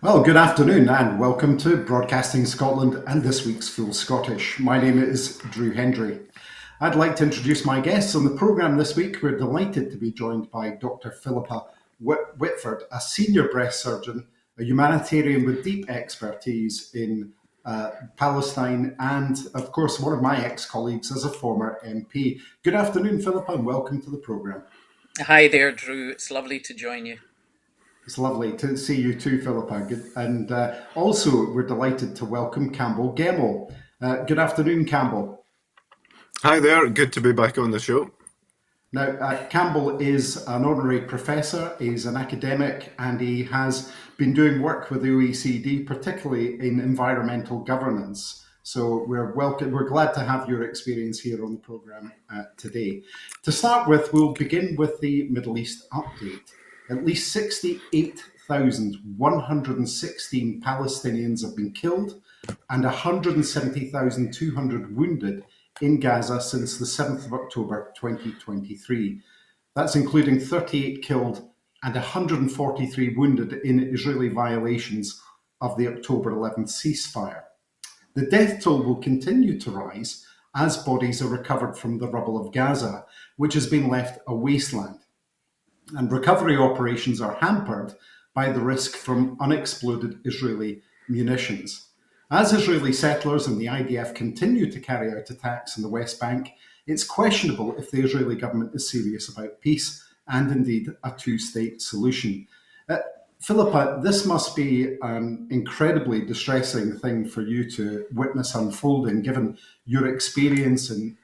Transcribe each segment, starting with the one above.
Well, good afternoon and welcome to Broadcasting Scotland and this week's Full Scottish. My name is Hendry. I'd like to introduce my guests on the programme this week. We're delighted to be joined by Dr. Philippa Whitford, a senior breast surgeon, a humanitarian with deep expertise in Palestine, and of course, one of my ex-colleagues as a former MP. Good afternoon, Philippa, and welcome to the programme. Hi there, Drew. It's lovely to join you. It's lovely to see you too, Philippa. And also, we're delighted to welcome Campbell Gemmell. Good afternoon, Campbell. Hi there, good to be back on the show. Now, Campbell is an honorary professor, he's an academic, and he has been doing work with the OECD, particularly in environmental governance. So we're glad to have your experience here on the programme today. To start with, we'll begin with the Middle East update. At least 68,116 Palestinians have been killed and 170,200 wounded in Gaza since the 7th of October 2023. That's including 38 killed and 143 wounded in Israeli violations of the October 11th ceasefire. The death toll will continue to rise as bodies are recovered from the rubble of Gaza, which has been left a wasteland. And recovery operations are hampered by the risk from unexploded Israeli munitions. As Israeli settlers and the IDF continue to carry out attacks in the West Bank, it's questionable if the Israeli government is serious about peace and indeed a two-state solution. Philippa, this must be an incredibly distressing thing for you to witness unfolding, given your experience in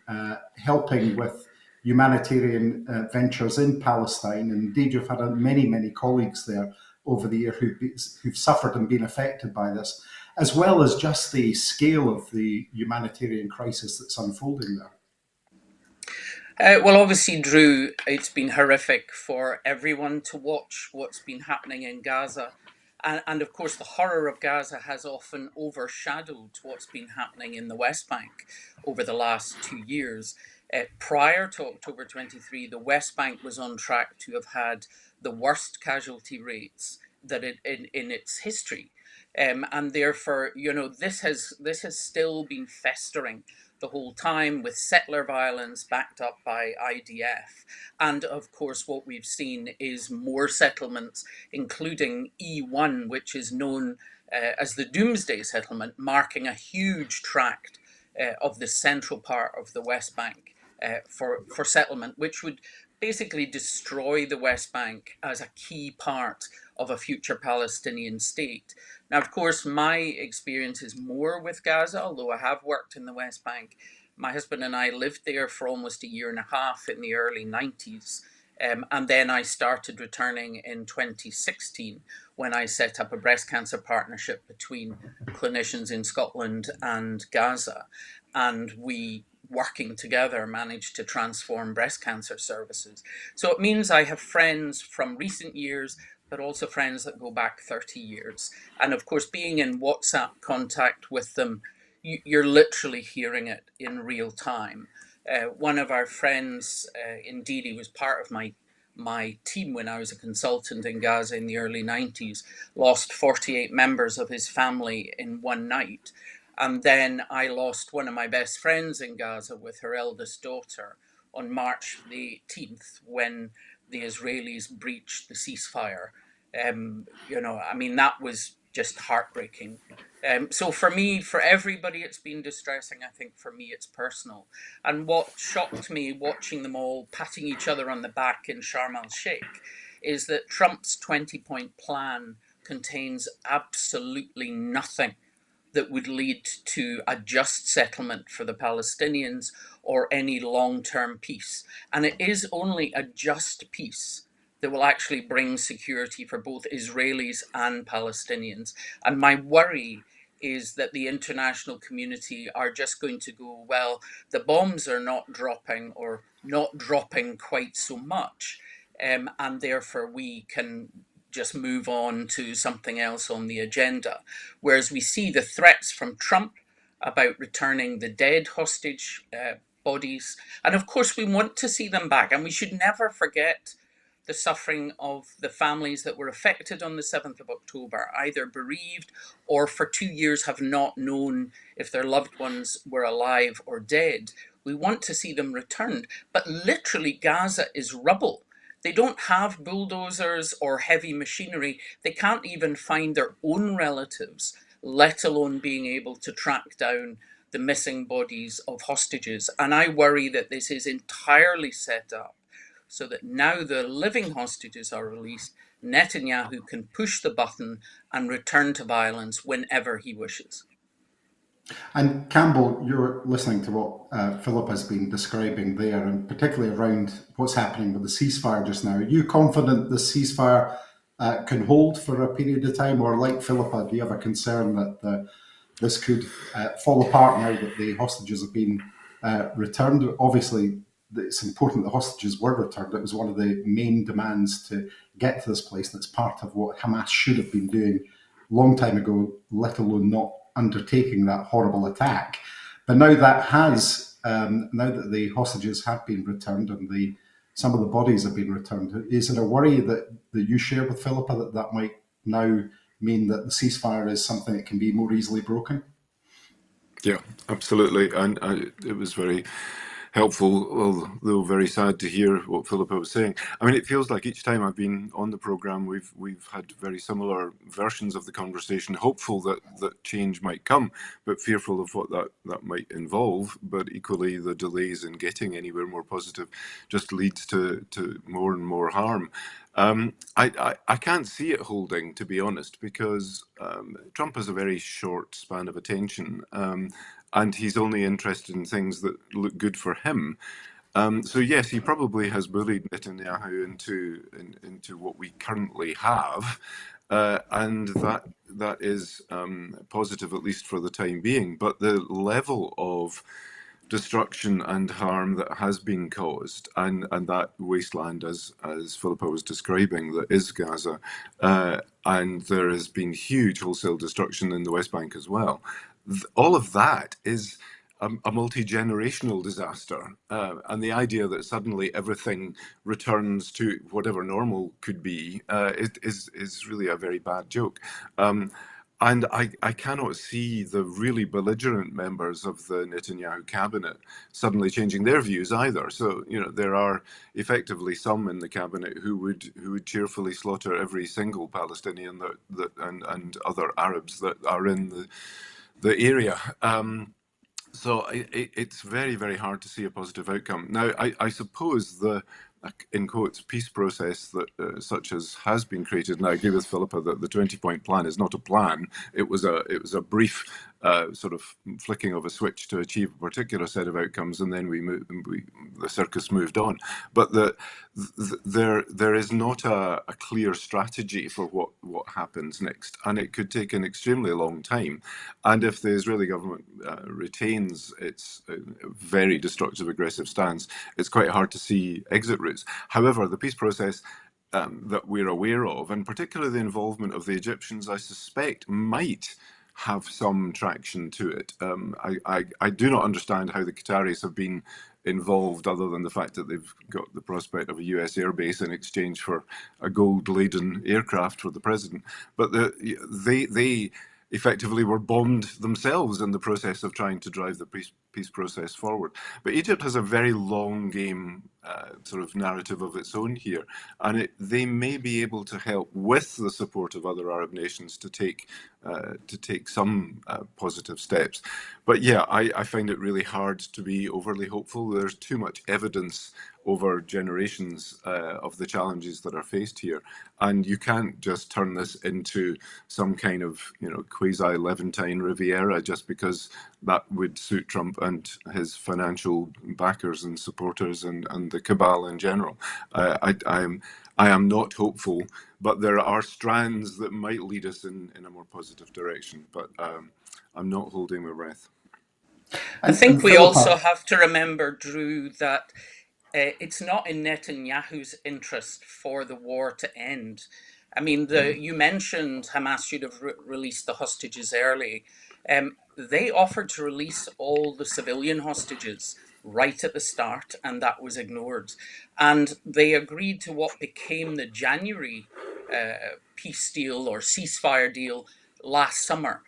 helping with humanitarian ventures in Palestine. And indeed, you've had many, many colleagues there over the year who've suffered and been affected by this, as well as just the scale of the humanitarian crisis that's unfolding there. Well, obviously, Drew, it's been horrific for everyone to watch what's been happening in Gaza. And of course, the horror of Gaza has often overshadowed what's been happening in the West Bank over the last 2 years. Prior to October 23, the West Bank was on track to have had the worst casualty rates that in its history. And therefore, this has still been festering the whole time with settler violence backed up by IDF. And of course, what we've seen is more settlements, including E1, which is known as the Doomsday Settlement, marking a huge tract of the central part of the West Bank for settlement, which would basically destroy the West Bank as a key part of a future Palestinian state. Now, of course, my experience is more with Gaza, although I have worked in the West Bank. My husband and I lived there for almost a year and a half in the early 90s. And then I started returning in 2016 when I set up a breast cancer partnership between clinicians in Scotland and Gaza. And we, working together, managed to transform breast cancer services. So it means I have friends from recent years, but also friends that go back 30 years. And of course, being in WhatsApp contact with them, you're literally hearing it in real time. One of our friends, indeed, he was part of my team when I was a consultant in Gaza in the early 90s, lost 48 members of his family in one night. And then I lost one of my best friends in Gaza with her eldest daughter on March the 18th when the Israelis breached the ceasefire. That was just heartbreaking. So for me, for everybody, it's been distressing. I think for me, it's personal. And what shocked me watching them all patting each other on the back in Sharm el-Sheikh is that Trump's 20-point plan contains absolutely nothing that would lead to a just settlement for the Palestinians or any long-term peace. And it is only a just peace that will actually bring security for both Israelis and Palestinians. And my worry is that the international community are just going to go, well, the bombs are not dropping or not dropping quite so much. And therefore we can just move on to something else on the agenda. Whereas we see the threats from Trump about returning the dead hostage bodies. And of course, we want to see them back. And we should never forget the suffering of the families that were affected on the 7th of October, either bereaved or for 2 years have not known if their loved ones were alive or dead. We want to see them returned, but literally Gaza is rubble. They don't have bulldozers or heavy machinery. They can't even find their own relatives, let alone being able to track down the missing bodies of hostages. And I worry that this is entirely set up so that now the living hostages are released, Netanyahu can push the button and return to violence whenever he wishes. And Campbell, you're listening to what Philippa has been describing there, and particularly around what's happening with the ceasefire just now. Are you confident the ceasefire can hold for a period of time, or like Philippa, do you have a concern that this could fall apart now that the hostages have been returned? Obviously, it's important the hostages were returned. It was one of the main demands to get to this place. That's part of what Hamas should have been doing long time ago, let alone not undertaking that horrible attack. But now that now that the hostages have been returned and some of the bodies have been returned, is it a worry that you share with Philippa that might now mean that the ceasefire is something that can be more easily broken? Yeah, absolutely. And it was very helpful, although very sad to hear what Philippa was saying. I mean, it feels like each time I've been on the programme, we've had very similar versions of the conversation, hopeful that change might come, but fearful of what that might involve. But equally, the delays in getting anywhere more positive just leads to more and more harm. I can't see it holding, to be honest, because Trump has a very short span of attention, and he's only interested in things that look good for him. So yes, he probably has bullied Netanyahu into what we currently have, and that is positive, at least for the time being. But the level of destruction and harm that has been caused, and that wasteland, as Philippa was describing, that is Gaza, and there has been huge wholesale destruction in the West Bank as well. All of that is a multi-generational disaster, and the idea that suddenly everything returns to whatever normal could be is really a very bad joke. And I cannot see the really belligerent members of the Netanyahu cabinet suddenly changing their views either. So, there are effectively some in the cabinet who would cheerfully slaughter every single Palestinian and other Arabs that are in the area. So it's very, very hard to see a positive outcome. Now, I suppose in quotes, peace process that such as has been created, and I agree with Philippa that the 20-point plan is not a plan. It was a brief sort of flicking of a switch to achieve a particular set of outcomes, and then the circus moved on. But there is not a clear strategy for what happens next, and it could take an extremely long time. And if the Israeli government retains its very destructive, aggressive stance, it's quite hard to see exit routes. However, the peace process that we're aware of, and particularly the involvement of the Egyptians, I suspect might have some traction to it. I do not understand how the Qataris have been involved, other than the fact that they've got the prospect of a US airbase in exchange for a gold-laden aircraft for the president. But they effectively were bombed themselves in the process of trying to drive the peace process forward. But Egypt has a very long game sort of narrative of its own here, and they may be able to help with the support of other Arab nations to take some positive steps. But yeah, I find it really hard to be overly hopeful. There's too much evidence over generations of the challenges that are faced here, and you can't just turn this into some kind of quasi-Levantine Riviera just because that would suit Trump and his financial backers and supporters and the cabal in general. I am not hopeful, but there are strands that might lead us in a more positive direction. But I'm not holding my breath. I think we Philippa, also have to remember, Drew, that it's not in Netanyahu's interest for the war to end. I mean, you mentioned Hamas should have released the hostages early. They offered to release all the civilian hostages right at the start, and that was ignored. And they agreed to what became the January peace deal or ceasefire deal last summer.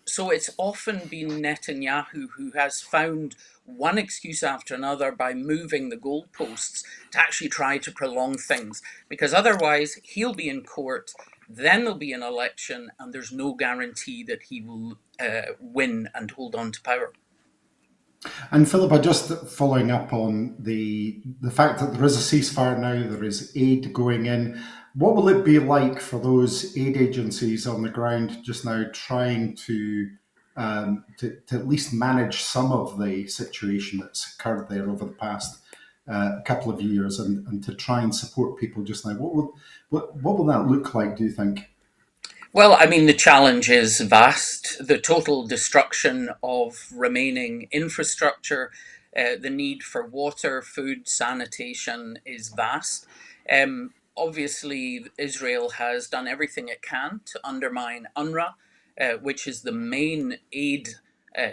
So it's often been Netanyahu who has found one excuse after another by moving the goalposts to actually try to prolong things, because otherwise he'll be in court, then there'll be an election, and there's no guarantee that he will win and hold on to power. And Philippa, just following up on the fact that there is a ceasefire now, there is aid going in. What will it be like for those aid agencies on the ground just now trying to at least manage some of the situation that's occurred there over the past couple of years, and to try and support people just now? What will that look like, do you think? Well, I mean, the challenge is vast. The total destruction of remaining infrastructure, the need for water, food, sanitation is vast. Obviously, Israel has done everything it can to undermine UNRWA, which is the main aid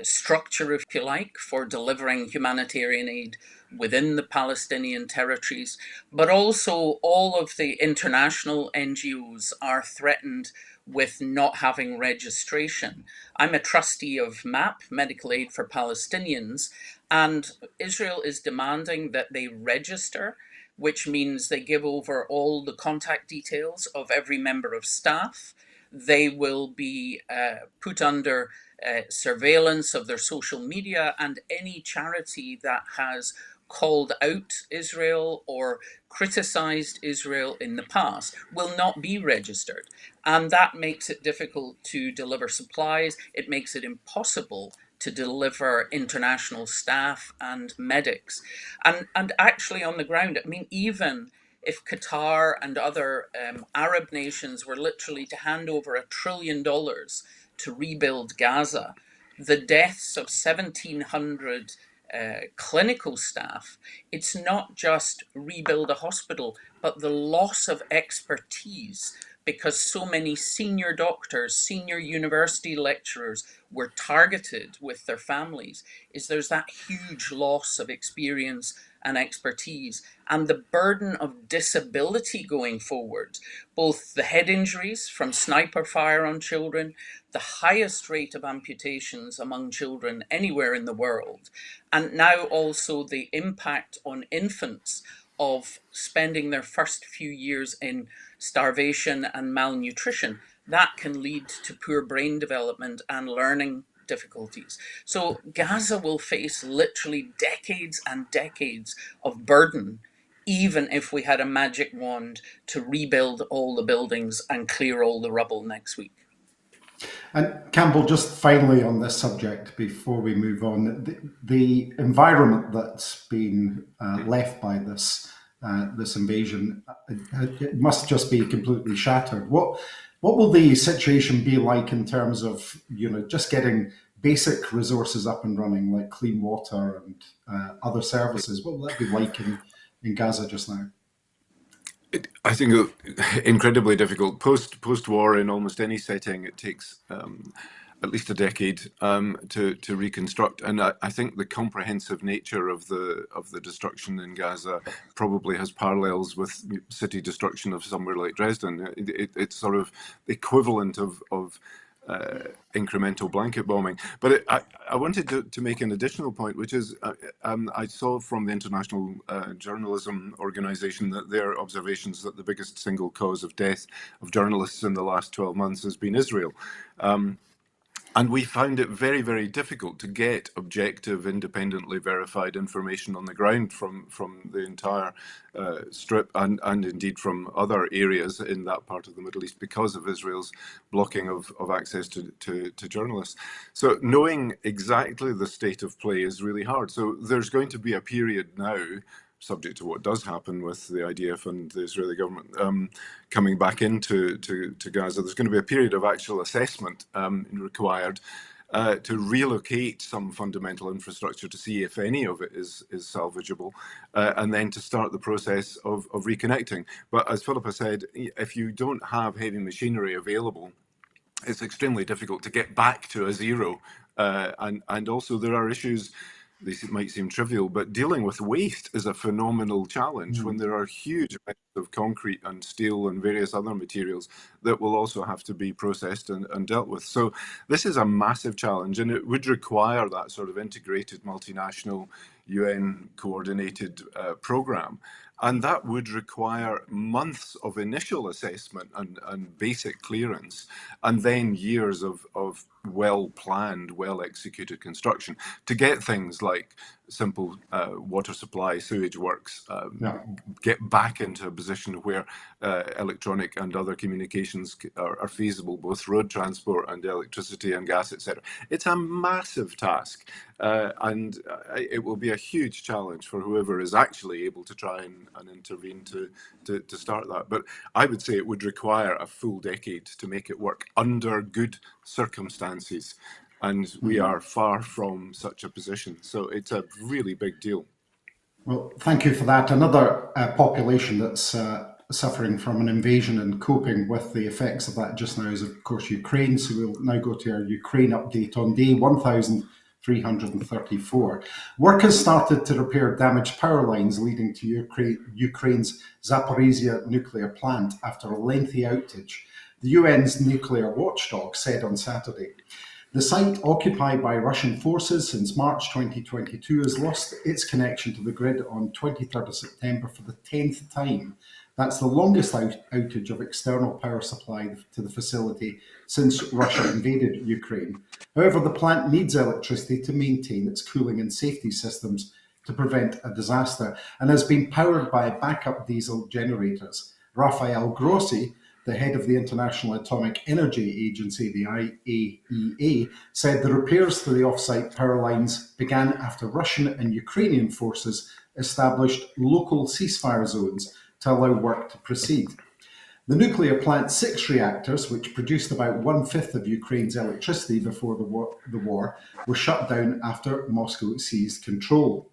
structure, if you like, for delivering humanitarian aid within the Palestinian territories. But also, all of the international NGOs are threatened with not having registration. I'm a trustee of MAP, Medical Aid for Palestinians, and Israel is demanding that they register, which means they give over all the contact details of every member of staff. They will be put under surveillance of their social media, and any charity that has called out Israel or criticized Israel in the past will not be registered. And that makes it difficult to deliver supplies. It makes it impossible to deliver international staff and medics. And actually on the ground, I mean, even if Qatar and other Arab nations were literally to hand over $1 trillion to rebuild Gaza, the deaths of 1,700 clinical staff, it's not just rebuild a hospital, but the loss of expertise, because so many senior doctors, senior university lecturers were targeted with their families, is there's that huge loss of experience and expertise, and the burden of disability going forward, both the head injuries from sniper fire on children, the highest rate of amputations among children anywhere in the world, and now also the impact on infants of spending their first few years in starvation and malnutrition, that can lead to poor brain development and learning difficulties. So Gaza will face literally decades and decades of burden, even if we had a magic wand to rebuild all the buildings and clear all the rubble next week. And Campbell, just finally on this subject before we move on, the environment that's been left by this invasion, it must just be completely shattered. What will the situation be like in terms of just getting basic resources up and running, like clean water and other services? What will that be like in Gaza just now? I think incredibly difficult. Post war, in almost any setting, it takes at least a decade to reconstruct. And I think the comprehensive nature of the destruction in Gaza probably has parallels with city destruction of somewhere like Dresden. It's sort of equivalent of incremental blanket bombing. But I wanted to make an additional point, which is I saw from the International Journalism Organization that their observations that the biggest single cause of death of journalists in the last 12 months has been Israel. And we found it very, very difficult to get objective, independently verified information on the ground from the entire strip and indeed from other areas in that part of the Middle East because of Israel's blocking of access to journalists. So knowing exactly the state of play is really hard. So there's going to be a period now, subject to what does happen with the IDF and the Israeli government coming back into Gaza, there's going to be a period of actual assessment required to relocate some fundamental infrastructure to see if any of it is salvageable, and then to start the process of reconnecting. But as Philippa said, if you don't have heavy machinery available, it's extremely difficult to get back to a zero. And also there are issues they might seem trivial, but dealing with waste is a phenomenal challenge when there are huge amounts of concrete and steel and various other materials that will also have to be processed and dealt with. So this is a massive challenge, and it would require that sort of integrated multinational UN coordinated program. And that would require months of initial assessment and basic clearance, and then years of well-planned, well-executed construction to get things like simple water supply, sewage works, get back into a position where electronic and other communications are feasible, both road transport and electricity and gas, etc. It's a massive task, and it will be a huge challenge for whoever is actually able to try and intervene to start that. But I would say it would require a full decade to make it work under good circumstances. And we are far from such a position. So it's a really big deal. Well, thank you for that. Another population that's suffering from an invasion and coping with the effects of that just now is, of course, Ukraine. So we'll now go to our Ukraine update on day 1,334. Work has started to repair damaged power lines leading to Ukraine's Zaporizhia nuclear plant after a lengthy outage, the UN's nuclear watchdog said on Saturday. The site, occupied by Russian forces since March 2022, has lost its connection to the grid on 23rd of September for the 10th time. That's the longest outage of external power supply to the facility since Russia invaded Ukraine. However, the plant needs electricity to maintain its cooling and safety systems to prevent a disaster and has been powered by backup diesel generators. Rafael Grossi, the head of the International Atomic Energy Agency, the IAEA, said the repairs to the off-site power lines began after Russian and Ukrainian forces established local ceasefire zones to allow work to proceed. The nuclear plant's 6 reactors, which produced about 1/5 of Ukraine's electricity before the war, were shut down after Moscow seized control.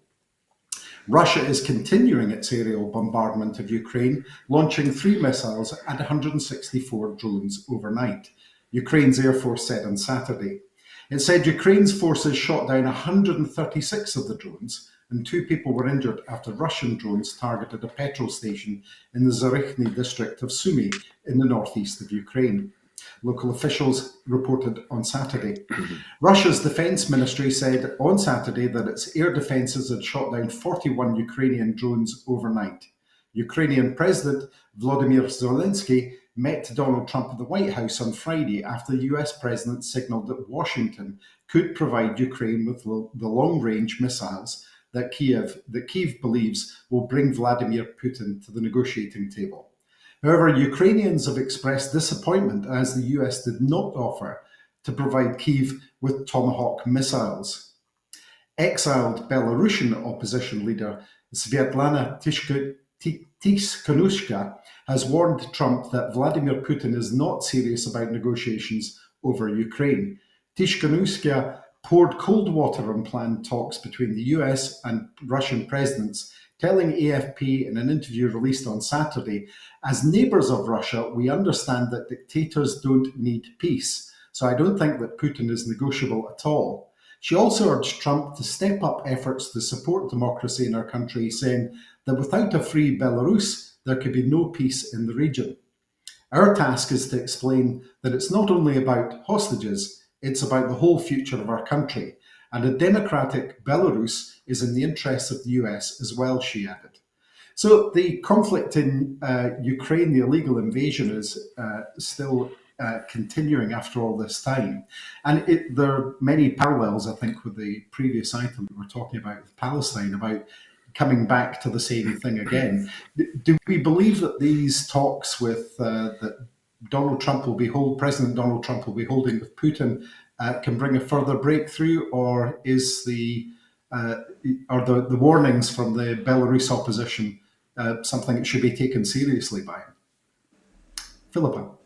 Russia is continuing its aerial bombardment of Ukraine, launching 3 missiles and 164 drones overnight, Ukraine's Air Force said on Saturday. It said Ukraine's forces shot down 136 of the drones, and 2 people were injured after Russian drones targeted a petrol station in the Zarychny district of Sumy in the northeast of Ukraine. Local officials reported on Saturday. Russia's defense ministry said on Saturday that its air defenses had shot down 41 Ukrainian drones overnight. Ukrainian President Volodymyr Zelensky met Donald Trump at the White House on Friday after the US president signaled that Washington could provide Ukraine with the long-range missiles that Kyiv believes will bring Vladimir Putin to the negotiating table. However, Ukrainians have expressed disappointment as the US did not offer to provide Kyiv with Tomahawk missiles. Exiled Belarusian opposition leader Svetlana Tikhanovskaya has warned Trump that Vladimir Putin is not serious about negotiations over Ukraine. Tikhanovskaya poured cold water on planned talks between the US and Russian presidents, telling AFP in an interview released on Saturday, "As neighbours of Russia, we understand that dictators don't need peace, so I don't think that Putin is negotiable at all." She also urged Trump to step up efforts to support democracy in her country, saying that without a free Belarus, there could be no peace in the region. Our task is to explain that it's not only about hostages, it's about the whole future of our country. And a democratic Belarus is in the interests of the US as well, she added. So the conflict in Ukraine, the illegal invasion, is still continuing after all this time. And there are many parallels, I think, with the previous item we were talking about with Palestine, about coming back to the same thing again. Do we believe that these talks with that President Donald Trump will be holding with Putin can bring a further breakthrough, or is are the warnings from the Belarus opposition something that should be taken seriously by him? Philippa.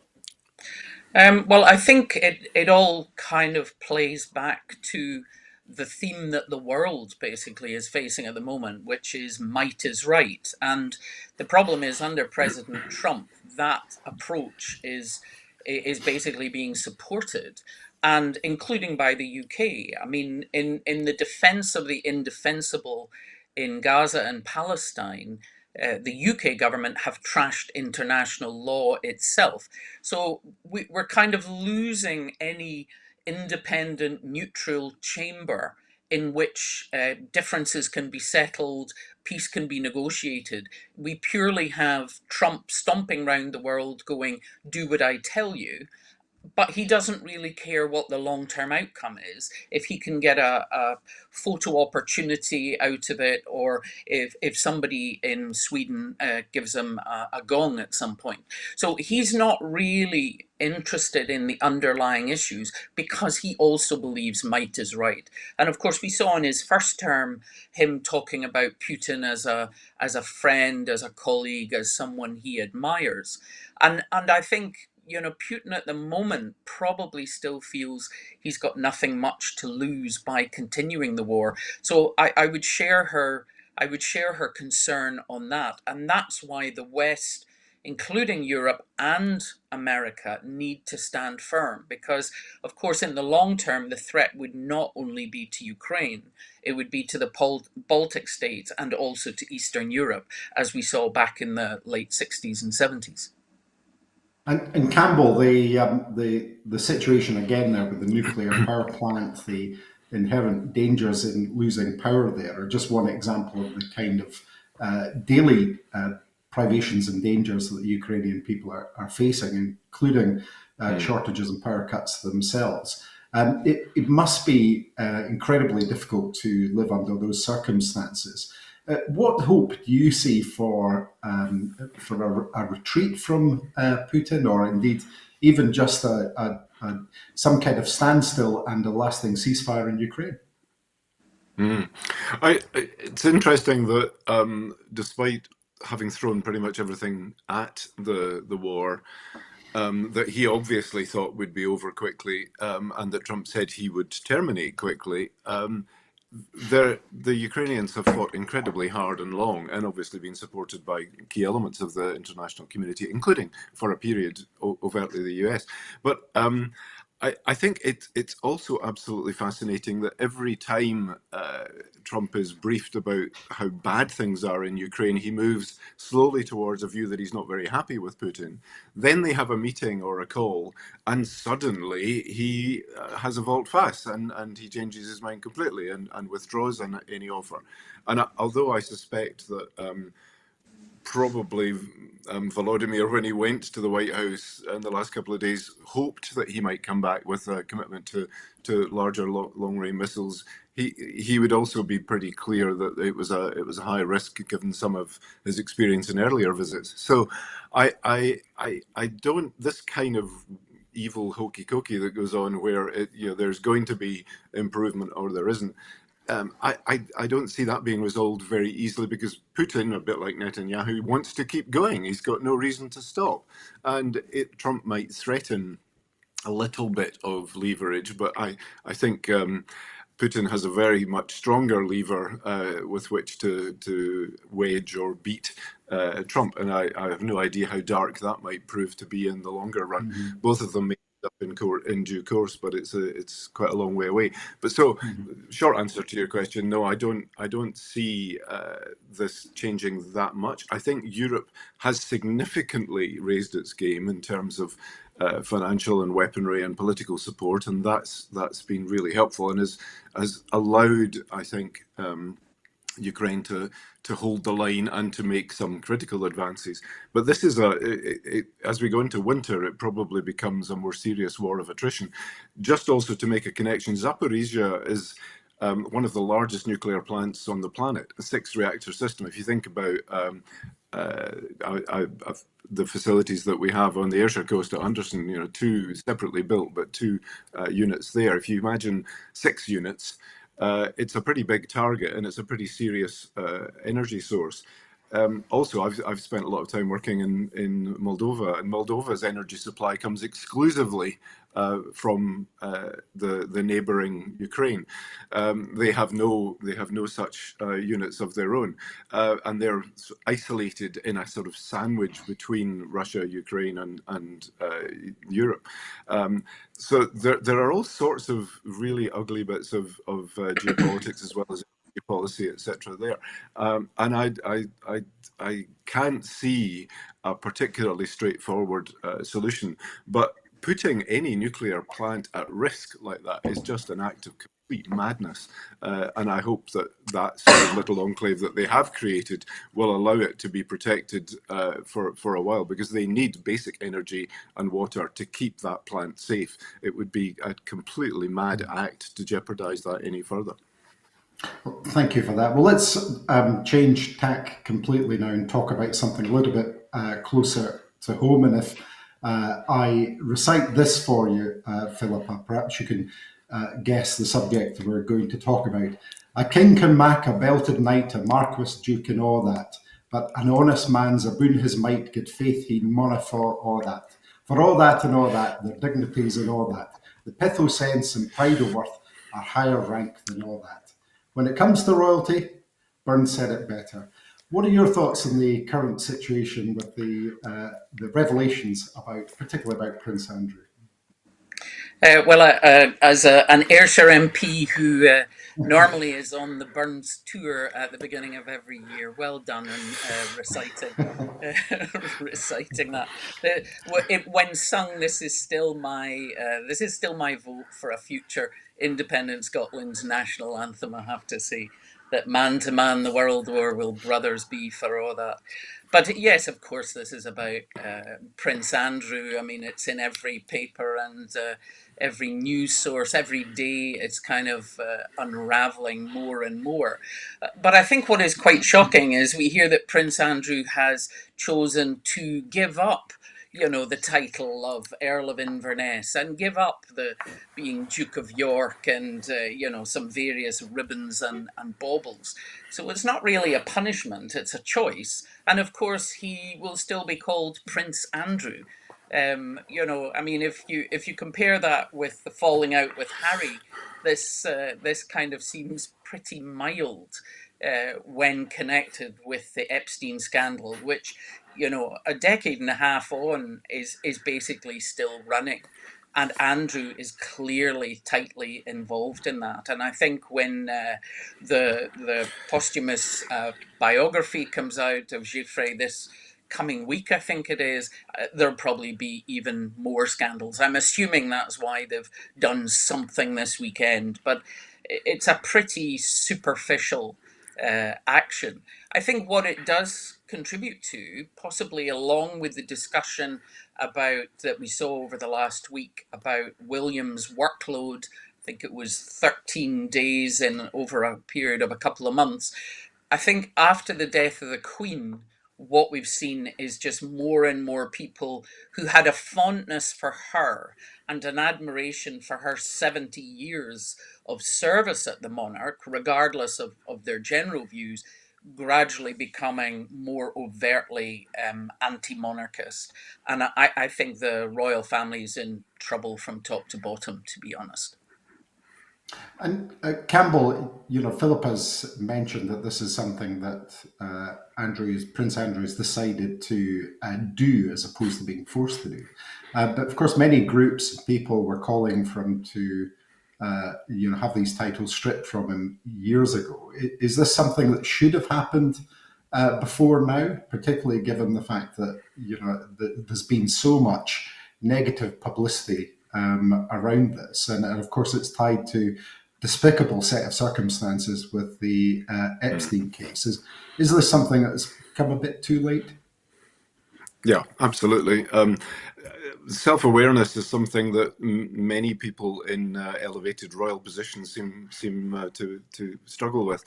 Well, I think it all kind of plays back to the theme that the world basically is facing at the moment, which is might is right. And the problem is, under President Trump, that approach is basically being supported. and including by the UK. I mean, in the defense of the indefensible in Gaza and Palestine, the UK government have trashed international law itself. So we're kind of losing any independent, neutral chamber in which differences can be settled, peace can be negotiated. We purely have Trump stomping around the world going, do what I tell you, but he doesn't really care what the long-term outcome is. If he can get a photo opportunity out of it, or if somebody in Sweden gives him a gong at some point. So he's not really interested in the underlying issues because he also believes might is right. And of course, we saw in his first term him talking about Putin as a friend, as a colleague, as someone he admires. And I think, you know, Putin at the moment probably still feels he's got nothing much to lose by continuing the war. So I would share her concern on that. And that's why the West, including Europe and America, need to stand firm. Because, of course, in the long term, the threat would not only be to Ukraine, it would be to the Baltic states and also to Eastern Europe, as we saw back in the late 60s and 70s. And Campbell, the situation again there with the nuclear power plant, the inherent dangers in losing power there are just one example of the kind of daily privations and dangers that the Ukrainian people are facing, including shortages and power cuts themselves. It must be incredibly difficult to live under those circumstances. What hope do you see for a retreat from Putin, or indeed even just some kind of standstill and a lasting ceasefire in Ukraine? It's interesting that despite having thrown pretty much everything at the war, that he obviously thought would be over quickly, and that Trump said he would terminate quickly. The Ukrainians have fought incredibly hard and long, and obviously been supported by key elements of the international community, including for a period overtly the US. But I think it's also absolutely fascinating that every time Trump is briefed about how bad things are in Ukraine, he moves slowly towards a view that he's not very happy with Putin. Then they have a meeting or a call, and suddenly he has a volte-face and he changes his mind completely and withdraws any offer. And although I suspect that probably Volodymyr, when he went to the White House in the last couple of days, hoped that he might come back with a commitment to larger long-range missiles. He would also be pretty clear that it was a high risk given some of his experience in earlier visits. So I don't, this kind of evil hokey cokey that goes on where there's going to be improvement or there isn't. I don't see that being resolved very easily because Putin, a bit like Netanyahu, wants to keep going. He's got no reason to stop. And Trump might threaten a little bit of leverage, but I think Putin has a very much stronger lever with which to wedge or beat Trump. And I have no idea how dark that might prove to be in the longer run. Mm-hmm. Both of them may up in due course, but it's quite a long way away. But so, short answer to your question, no, I don't see this changing that much. I think Europe has significantly raised its game in terms of financial and weaponry and political support, and that's been really helpful and has allowed, I think, Ukraine to hold the line and to make some critical advances. But this is as we go into winter, it probably becomes a more serious war of attrition. Just also to make a connection, Zaporizhzhia is one of the largest nuclear plants on the planet, a 6-reactor system. If you think about the facilities that we have on the Ayrshire coast at Anderson, 2 separately built, but 2 units there. If you imagine 6 units, it's a pretty big target and it's a pretty serious energy source. Also, I've spent a lot of time working in Moldova, and Moldova's energy supply comes exclusively from the neighbouring Ukraine. They have no such units of their own, and they're isolated in a sort of sandwich between Russia, Ukraine, and Europe. So there are all sorts of really ugly bits of geopolitics as well as policy, etc. There, and I can't see a particularly straightforward solution. But putting any nuclear plant at risk like that is just an act of complete madness. And I hope that that sort of little enclave that they have created will allow it to be protected for a while, because they need basic energy and water to keep that plant safe. It would be a completely mad act to jeopardize that any further. Well, thank you for that. Well, let's change tack completely now and talk about something a little bit closer to home. And if I recite this for you, Philippa, perhaps you can guess the subject we're going to talk about. A king can mak a belted knight, a marquis, duke, and all that, but an honest man's aboon his might, good faith he mauna for all that. For all that and all that, their dignities and all that, the pith o' sense and pride o' worth are higher rank than all that. When it comes to royalty, Burns said it better. What are your thoughts on the current situation with the revelations particularly about Prince Andrew? As an Ayrshire MP who normally is on the Burns tour at the beginning of every year, well done on reciting that. When sung, this is still my vote for a future independent Scotland's national anthem. I have to say that man to man the world war will brothers be, for all that. But yes, of course, this is about Prince Andrew. I mean, it's in every paper and every news source. Every day it's kind of unraveling more and more. But I think what is quite shocking is we hear that Prince Andrew has chosen to give up, the title of Earl of Inverness and give up the being Duke of York and, some various ribbons and baubles. So it's not really a punishment, it's a choice. And of course, he will still be called Prince Andrew. I mean, if you compare that with the falling out with Harry, this kind of seems pretty mild when connected with the Epstein scandal, which, a decade and a half on is basically still running. And Andrew is clearly tightly involved in that. And I think when the posthumous biography comes out of Giffre this coming week, I think it is, there'll probably be even more scandals. I'm assuming that's why they've done something this weekend, but it's a pretty superficial action. I think what it does contribute to, possibly along with the discussion about that we saw over the last week about William's workload, I think it was 13 days in over a period of a couple of months. I think after the death of the Queen, what we've seen is just more and more people who had a fondness for her and an admiration for her 70 years of service at the monarch, regardless of their general views, gradually becoming more overtly anti-monarchist. And I think the royal family is in trouble from top to bottom, to be honest. And Campbell, Philippa's mentioned that this is something that Prince Andrew has decided to do as opposed to being forced to do. But of course, many groups of people were calling for him to, have these titles stripped from him years ago. Is this something that should have happened before now, particularly given the fact that there's been so much negative publicity around this, and of course it's tied to despicable set of circumstances with the Epstein case. Is this something that's come a bit too late? Yeah, absolutely. Self-awareness is something that many people in elevated royal positions seem to struggle with.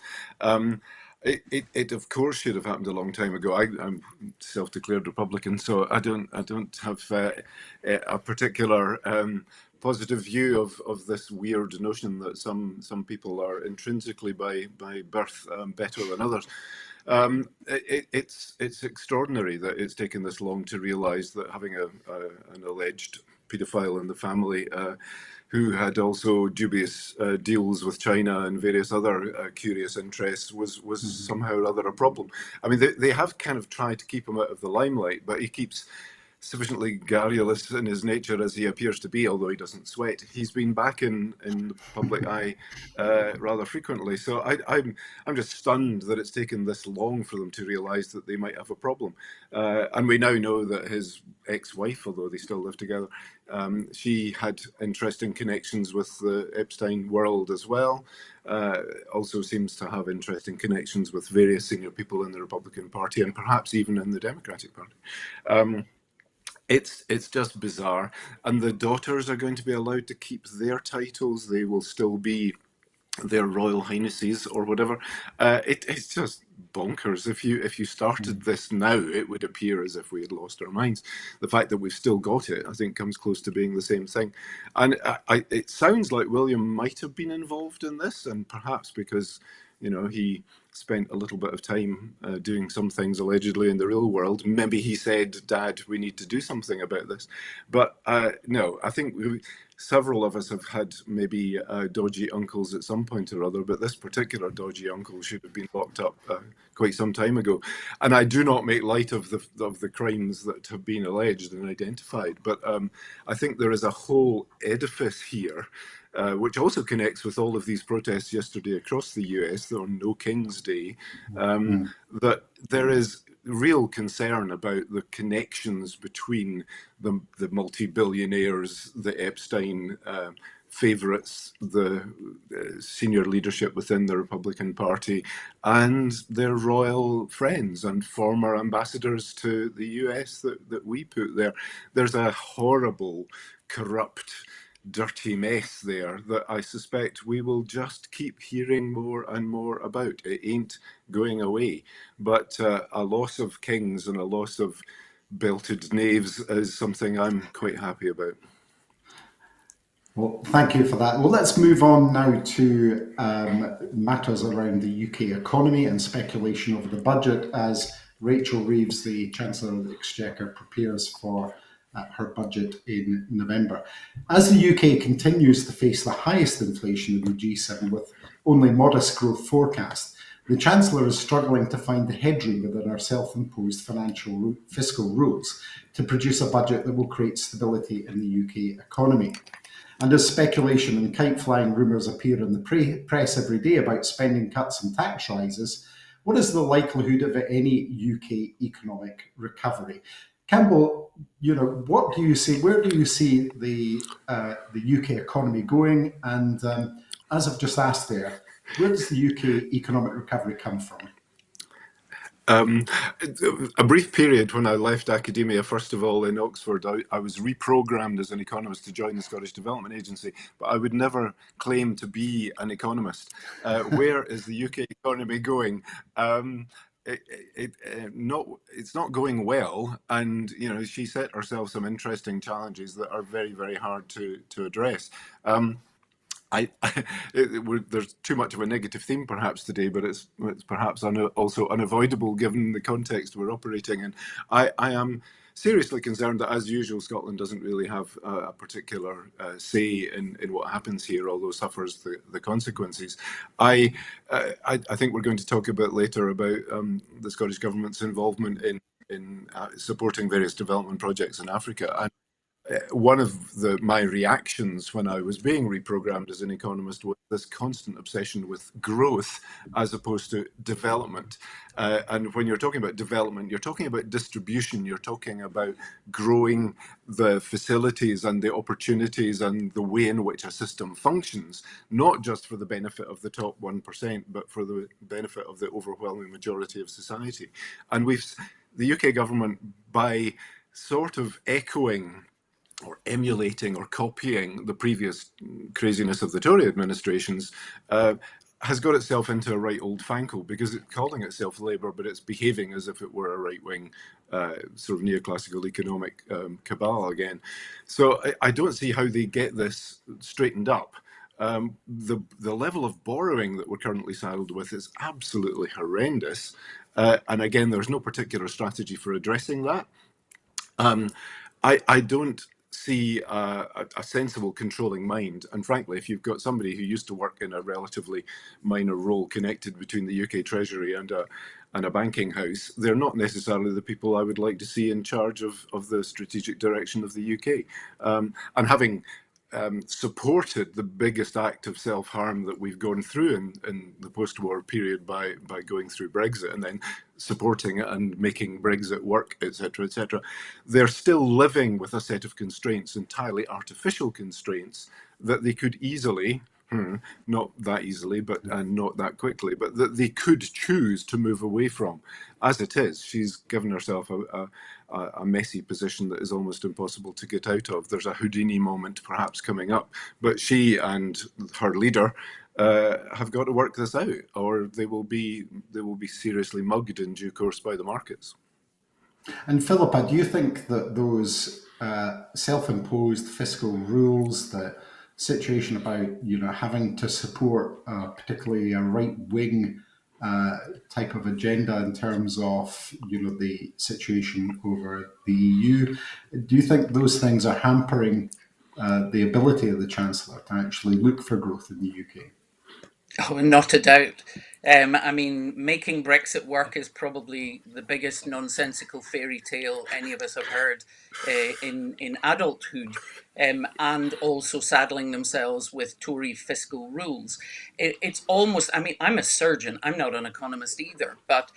It of course should have happened a long time ago. I'm self-declared Republican, so I don't have a particular positive view of this weird notion that some people are intrinsically by birth better than others. It's extraordinary that it's taken this long to realise that having an alleged paedophile in the family who had also dubious deals with China and various other curious interests was somehow or other a problem. I mean, they have kind of tried to keep him out of the limelight, but he keeps sufficiently garrulous in his nature as he appears to be, although he doesn't sweat. He's been back in the public eye rather frequently. So I'm just stunned that it's taken this long for them to realise that they might have a problem. And we now know that his ex-wife, although they still live together, she had interesting connections with the Epstein world as well. Also seems to have interesting connections with various senior people in the Republican Party and perhaps even in the Democratic Party. It's just bizarre. And the daughters are going to be allowed to keep their titles. They will still be their Royal Highnesses or whatever. It's just bonkers. If you started this now, it would appear as if we had lost our minds. The fact that we've still got it, I think, comes close to being the same thing. And it sounds like William might have been involved in this, and perhaps because he spent a little bit of time doing some things allegedly in the real world. Maybe he said, "Dad, we need to do something about this." But no, I think several of us have had maybe dodgy uncles at some point or other, but this particular dodgy uncle should have been locked up quite some time ago. And I do not make light of the crimes that have been alleged and identified, but I think there is a whole edifice here which also connects with all of these protests yesterday across the US on No King's Day, that there is real concern about the connections between the multi-billionaires, the Epstein favourites, the senior leadership within the Republican Party, and their royal friends and former ambassadors to the US that we put there. There's a horrible, corrupt, dirty mess there that I suspect we will just keep hearing more and more about. It ain't going away. But a loss of kings and a loss of belted knaves is something I'm quite happy about. Well, thank you for that. Well, let's move on now to matters around the UK economy and speculation over the budget as Rachel Reeves, the Chancellor of the Exchequer, prepares for her budget in November. As the UK continues to face the highest inflation in the G7 with only modest growth forecast, the Chancellor is struggling to find the headroom within our self-imposed fiscal rules to produce a budget that will create stability in the UK economy. And as speculation and kite-flying rumours appear in the press every day about spending cuts and tax rises, what is the likelihood of any UK economic recovery? Campbell, what do you see? Where do you see the UK economy going? And as I've just asked there, where does the UK economic recovery come from? A brief period when I left academia, first of all in Oxford, I was reprogrammed as an economist to join the Scottish Development Agency, but I would never claim to be an economist. Where is the UK economy going? It's not going well, and she set herself some interesting challenges that are very, very hard to address. There's too much of a negative theme perhaps today, but it's perhaps also unavoidable given the context we're operating in. I am seriously concerned that, as usual, Scotland doesn't really have a particular say in what happens here, although suffers the consequences. I think we're going to talk a bit later about the Scottish Government's involvement in supporting various development projects in Africa. And one of my reactions when I was being reprogrammed as an economist was this constant obsession with growth as opposed to development. And when you're talking about development, you're talking about distribution, you're talking about growing the facilities and the opportunities and the way in which a system functions, not just for the benefit of the top 1%, but for the benefit of the overwhelming majority of society. And the UK government, by sort of echoing or emulating or copying the previous craziness of the Tory administrations, has got itself into a right old fankle, because it's calling itself Labour, but it's behaving as if it were a right-wing sort of neoclassical economic cabal again. So I don't see how they get this straightened up. The level of borrowing that we're currently saddled with is absolutely horrendous. And again, there's no particular strategy for addressing that. I don't see a sensible controlling mind. And frankly, if you've got somebody who used to work in a relatively minor role connected between the UK Treasury and a banking house, they're not necessarily the people I would like to see in charge of the strategic direction of the UK. And having supported the biggest act of self-harm that we've gone through in the post-war period by going through Brexit and then supporting it and making Brexit work, etc., etc. They're still living with a set of constraints, entirely artificial constraints, that they could easily, not that easily, but and not that quickly, but that they could choose to move away from. As it is, she's given herself a messy position that is almost impossible to get out of. There's a Houdini moment perhaps coming up, but she and her leader have got to work this out, or they will be seriously mugged in due course by the markets. And Philippa, do you think that those self-imposed fiscal rules, the situation about having to support particularly a right-wing type of agenda in terms of the situation over the EU, do you think those things are hampering the ability of the Chancellor to actually look for growth in the UK? Oh, not a doubt. I mean, making Brexit work is probably the biggest nonsensical fairy tale any of us have heard in adulthood, and also saddling themselves with Tory fiscal rules. It's almost. I mean, I'm a surgeon. I'm not an economist either, but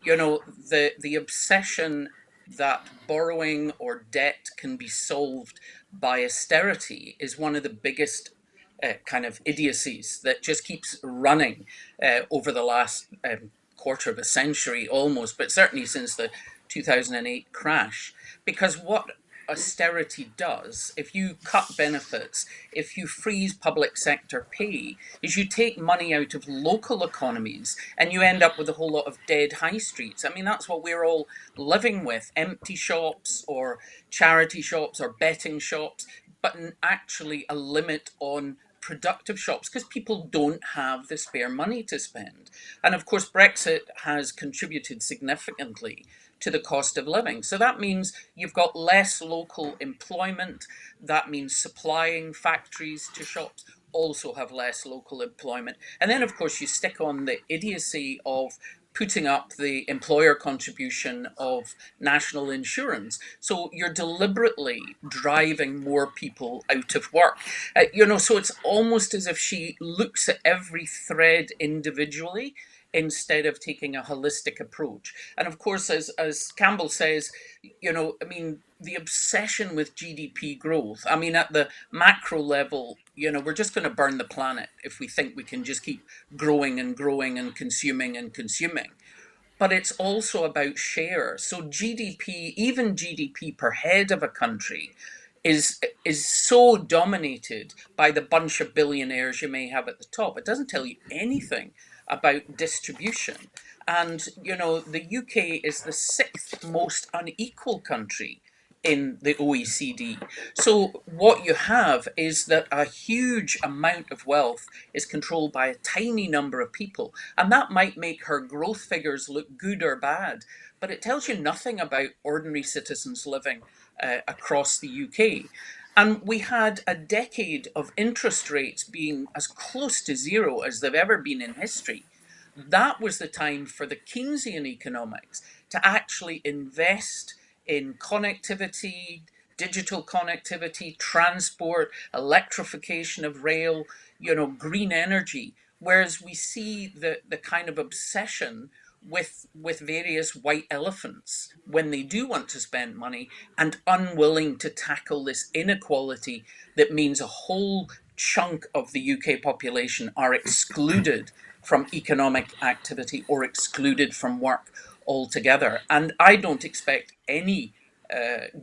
the obsession that borrowing or debt can be solved by austerity is one of the biggest kind of idiocies that just keeps running over the last quarter of a century almost, but certainly since the 2008 crash. Because what austerity does, if you cut benefits, if you freeze public sector pay, is you take money out of local economies and you end up with a whole lot of dead high streets. I mean, that's what we're all living with, empty shops or charity shops or betting shops, but actually a limit on productive shops because people don't have the spare money to spend. And of course, Brexit has contributed significantly to the cost of living. So that means you've got less local employment. That means supplying factories to shops also have less local employment. And then, of course, you stick on the idiocy of putting up the employer contribution of national insurance. So you're deliberately driving more people out of work. So it's almost as if she looks at every thread individually instead of taking a holistic approach. And of course, as Campbell says, I mean, the obsession with GDP growth, I mean, at the macro level, we're just going to burn the planet if we think we can just keep growing and growing and consuming and consuming. But it's also about share. So GDP, even GDP per head of a country, is so dominated by the bunch of billionaires you may have at the top. It doesn't tell you anything about distribution. And, the UK is the sixth most unequal country in the OECD. So what you have is that a huge amount of wealth is controlled by a tiny number of people. And that might make her growth figures look good or bad, but it tells you nothing about ordinary citizens living across the UK. And we had a decade of interest rates being as close to zero as they've ever been in history. That was the time for the Keynesian economics to actually invest in connectivity, digital connectivity, transport, electrification of rail, green energy. Whereas we see the kind of obsession with various white elephants when they do want to spend money and unwilling to tackle this inequality that means a whole chunk of the UK population are excluded from economic activity or excluded from work altogether. And I don't expect any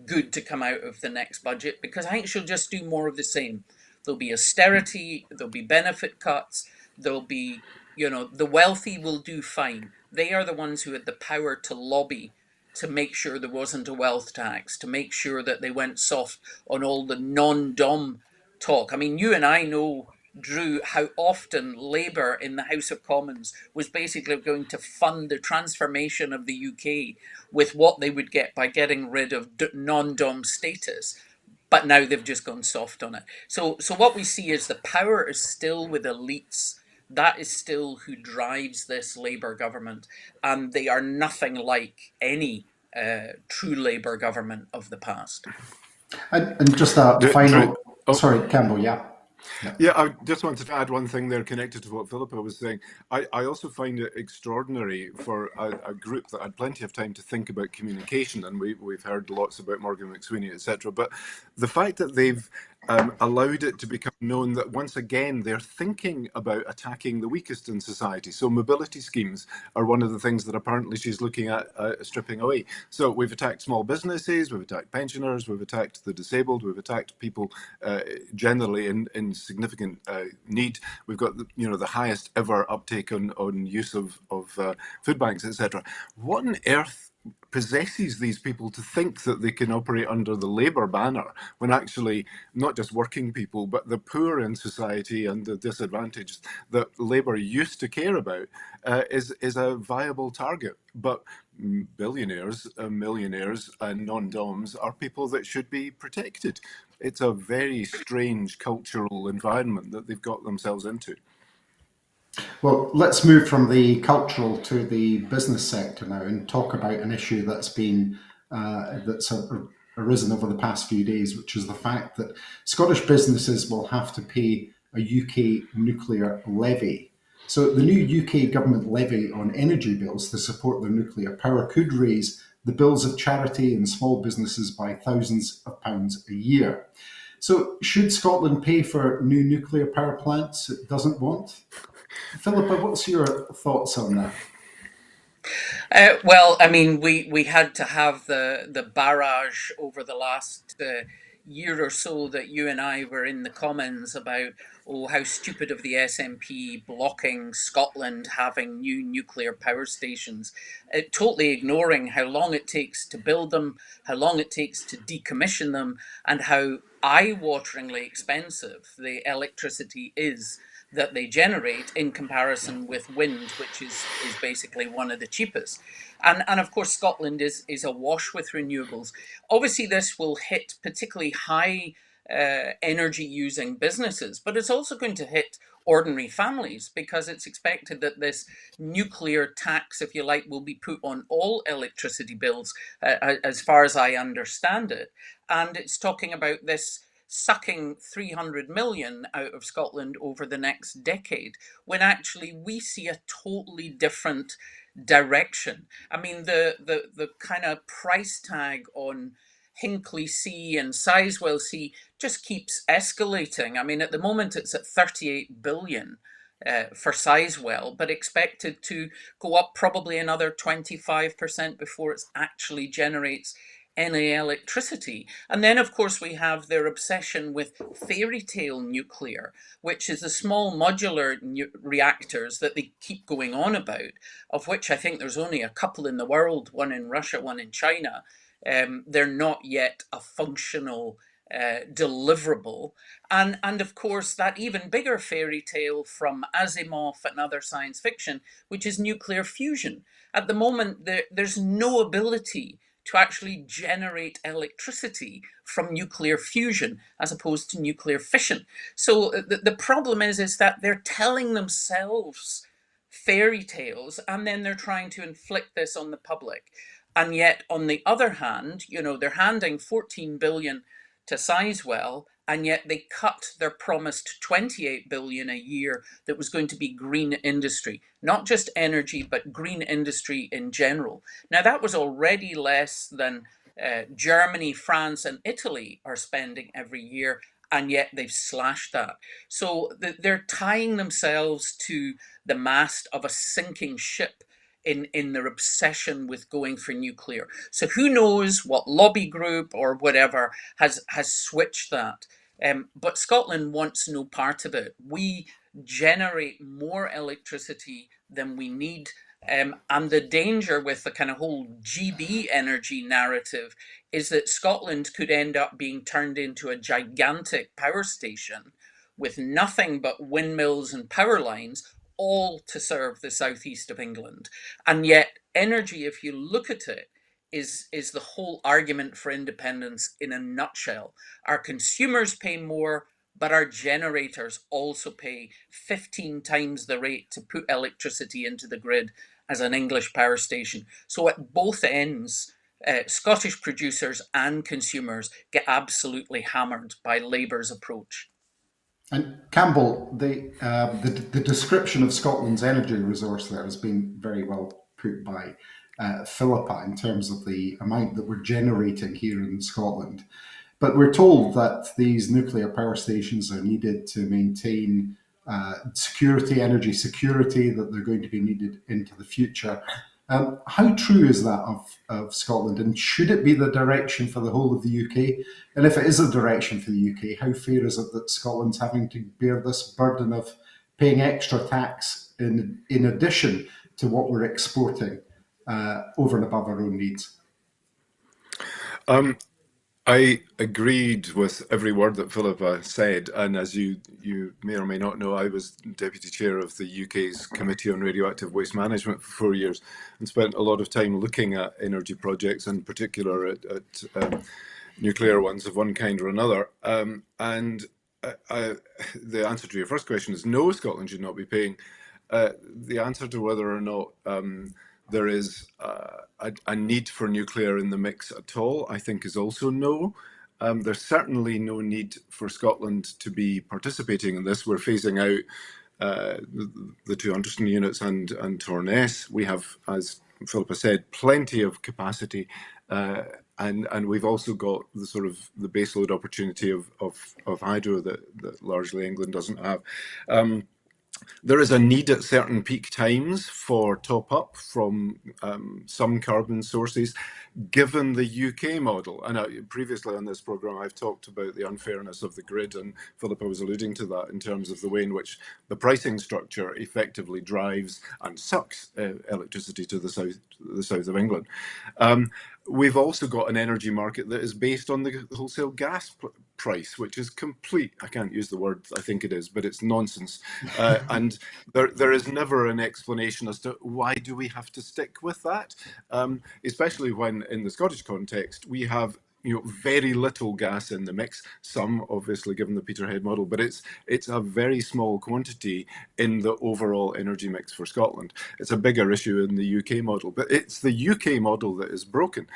good to come out of the next budget because I think she'll just do more of the same. There'll be austerity, there'll be benefit cuts, there'll be, the wealthy will do fine. They are the ones who had the power to lobby to make sure there wasn't a wealth tax, to make sure that they went soft on all the non-dom talk. I mean, you and I know Drew, how often Labour in the House of Commons was basically going to fund the transformation of the UK with what they would get by getting rid of non-dom status. But now they've just gone soft on it. So what we see is the power is still with elites. That is still who drives this Labour government, and they are nothing like any true Labour government of the past. And just a Drew, final, oh, sorry, Campbell, yeah. yeah, I just wanted to add one thing there connected to what Philippa was saying. I also find it extraordinary for a group that had plenty of time to think about communication, and we've heard lots about Morgan McSweeney, etc. But the fact that they've allowed it to become known that once again they're thinking about attacking the weakest in society. So mobility schemes are one of the things that apparently she's looking at stripping away. So we've attacked small businesses, we've attacked pensioners, we've attacked the disabled, we've attacked people generally in significant need. We've got the highest ever uptake on use of food banks, etc. What on earth possesses these people to think that they can operate under the Labour banner when actually not just working people but the poor in society and the disadvantaged that Labour used to care about is a viable target? But billionaires, millionaires and non-doms are people that should be protected. It's a very strange cultural environment that they've got themselves into. Well, let's move from the cultural to the business sector now and talk about an issue that's arisen over the past few days, which is the fact that Scottish businesses will have to pay a UK nuclear levy. So the new UK government levy on energy bills to support their nuclear power could raise the bills of charity and small businesses by thousands of pounds a year. So should Scotland pay for new nuclear power plants it doesn't want? Philippa, what's your thoughts on that? Well, I mean, we had to have the barrage over the last year or so that you and I were in the Commons about, oh, how stupid of the SNP blocking Scotland having new nuclear power stations, totally ignoring how long it takes to build them, how long it takes to decommission them, and how eye-wateringly expensive the electricity is that they generate in comparison with wind, which is basically one of the cheapest. And of course, Scotland is awash with renewables. Obviously, this will hit particularly high energy using businesses, but it's also going to hit ordinary families because it's expected that this nuclear tax, if you like, will be put on all electricity bills, as far as I understand it. And it's talking about this sucking 300 million out of Scotland over the next decade, when actually we see a totally different direction. I mean, the kind of price tag on Hinkley C and Sizewell C just keeps escalating. I mean, at the moment it's at 38 billion for Sizewell, but expected to go up probably another 25% before it actually generates any electricity. And then, of course, we have their obsession with fairy tale nuclear, which is the small modular reactors that they keep going on about, of which I think there's only a couple in the world, one in Russia, one in China. They're not yet a functional deliverable. And of course, that even bigger fairy tale from Asimov and other science fiction, which is nuclear fusion. At the moment, there's no ability to actually generate electricity from nuclear fusion as opposed to nuclear fission. So the problem is that they're telling themselves fairy tales and then they're trying to inflict this on the public. And yet, on the other hand, they're handing 14 billion to Sizewell, and yet they cut their promised 28 billion a year that was going to be green industry, not just energy, but green industry in general. Now, that was already less than Germany, France, and Italy are spending every year, and yet they've slashed that. So they're tying themselves to the mast of a sinking ship in their obsession with going for nuclear. So who knows what lobby group or whatever has switched that. But Scotland wants no part of it. We generate more electricity than we need. And the danger with the kind of whole GB energy narrative is that Scotland could end up being turned into a gigantic power station with nothing but windmills and power lines, all to serve the southeast of England. And yet, energy, if you look at it, is the whole argument for independence in a nutshell. Our consumers pay more, but our generators also pay 15 times the rate to put electricity into the grid as an English power station. So at both ends, Scottish producers and consumers get absolutely hammered by Labour's approach. And Campbell, the description of Scotland's energy resource there has been very well put by Philippa in terms of the amount that we're generating here in Scotland. But we're told that these nuclear power stations are needed to maintain security, energy security, that they're going to be needed into the future. How true is that of Scotland, and should it be the direction for the whole of the UK? And if it is a direction for the UK, how fair is it that Scotland's having to bear this burden of paying extra tax in addition to what we're exporting over and above our own needs? I agreed with every word that Philippa said, and as you may or may not know, I was Deputy Chair of the UK's Committee on Radioactive Waste Management for 4 years and spent a lot of time looking at energy projects, in particular at nuclear ones of one kind or another. The answer to your first question is no, Scotland should not be paying. The answer to whether or not there is a need for nuclear in the mix at all, I think, is also no. There's certainly no need for Scotland to be participating in this. We're phasing out the 200 units and Torness. We have, as Philippa said, plenty of capacity, and we've also got the sort of the baseload opportunity of hydro that largely England doesn't have. There is a need at certain peak times for top-up from some carbon sources, given the UK model. And previously on this programme, I've talked about the unfairness of the grid, and Philippa was alluding to that in terms of the way in which the pricing structure effectively drives and sucks electricity to the south of England. We've also got an energy market that is based on the wholesale gas price, which is complete. I can't use the word I think it is, but it's nonsense. And there is never an explanation as to why do we have to stick with that, especially when in the Scottish context we have very little gas in the mix. Some, obviously, given the Peterhead model, but it's a very small quantity in the overall energy mix for Scotland. It's a bigger issue in the UK model, but it's the UK model that is broken.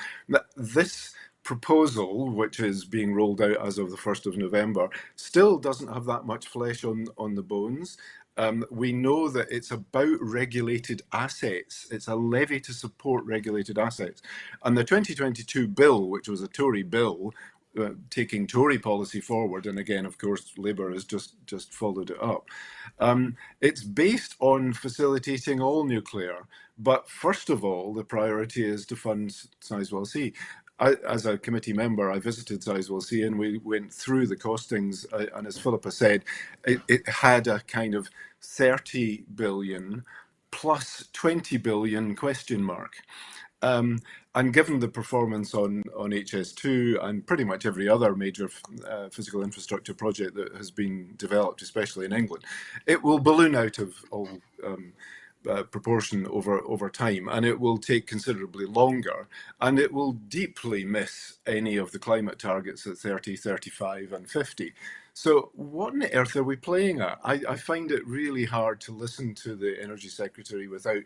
This proposal, which is being rolled out as of the 1st of November, still doesn't have that much flesh on the bones. We know that it's about regulated assets. It's a levy to support regulated assets. And the 2022 bill, which was a Tory bill, taking Tory policy forward, and again, of course, Labour has just followed it up. It's based on facilitating all nuclear, but first of all, the priority is to fund Sizewell C. As a committee member, I visited Sizewell C and we went through the costings, and as Philippa said, it had a kind of 30 billion plus 20 billion question mark. And given the performance on HS2 and pretty much every other major physical infrastructure project that has been developed, especially in England, it will balloon out of all proportion over time, and it will take considerably longer, and it will deeply miss any of the climate targets at 30, 35 and 50. So what on earth are we playing at? I find it really hard to listen to the Energy Secretary without